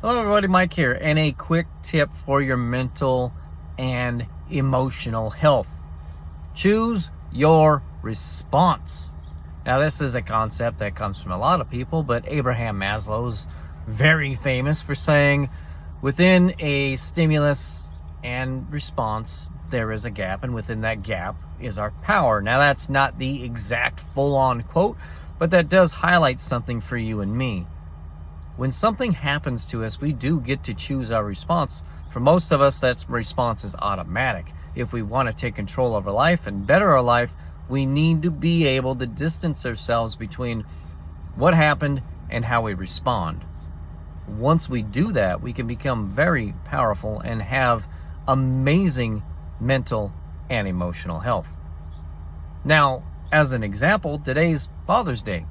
Hello everybody, Mike here, and a quick tip for your mental and emotional health. Choose your response. Now this is a concept that comes from a lot of people, but Abraham Maslow's very famous for saying within a stimulus and response there is a gap, and within that gap is our power. Now that's not the exact full-on quote, but that does highlight something for you and me. When something happens to us, we do get to choose our response. For most of us, that response is automatic. If we want to take control of our life and better our life, we need to be able to distance ourselves between what happened and how we respond. Once we do that, we can become very powerful and have amazing mental and emotional health. Now, as an example, today's Father's Day.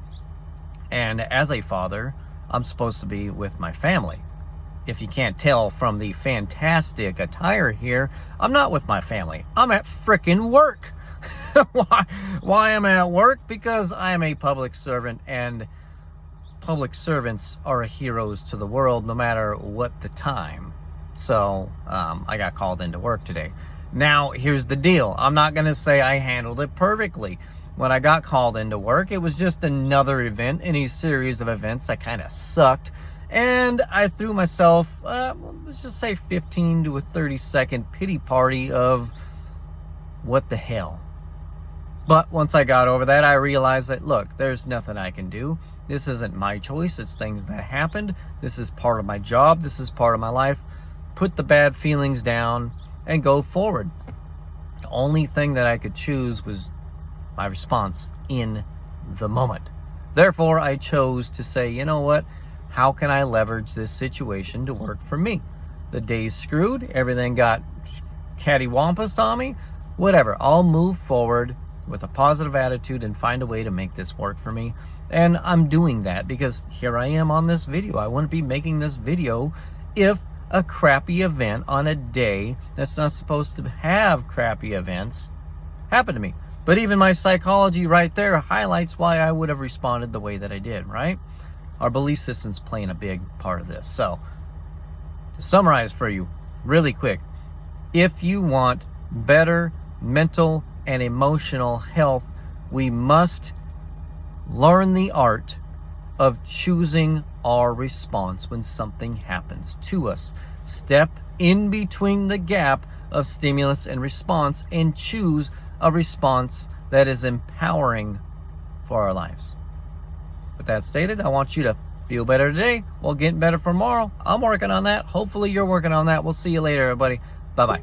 And as a father, I'm supposed to be with my family. If you can't tell from the fantastic attire here, I'm not with my family. I'm at frickin' work. Why am I at work? Because I am a public servant, and public servants are heroes to the world no matter what the time. So I got called into work today. Now, here's the deal. I'm not going to say I handled it perfectly. When I got called into work, it was just another event in a series of events that kind of sucked. And I threw myself, let's just say 15 to a 30-second pity party of what the hell. But once I got over that, I realized that, look, there's nothing I can do. This isn't my choice. It's things that happened. This is part of my job. This is part of my life. Put the bad feelings down and go forward. The only thing that I could choose was my response in the moment. Therefore, I chose to say, you know what? How can I leverage this situation to work for me? The day's screwed. Everything got cattywampus on me. Whatever. I'll move forward with a positive attitude and find a way to make this work for me. And I'm doing that because here I am on this video. I wouldn't be making this video if a crappy event on a day that's not supposed to have crappy events happened to me. But even my psychology right there highlights why I would have responded the way that I did, right? Our belief system's playing a big part of this. So, to summarize for you really quick, if you want better mental and emotional health, we must learn the art of choosing our response when something happens to us. Step in between the gap of stimulus and response and choose a response that is empowering for our lives. With that stated, I want you to feel better today while getting better for tomorrow. I'm working on that. Hopefully you're working on that. We'll see you later, everybody. Bye-bye.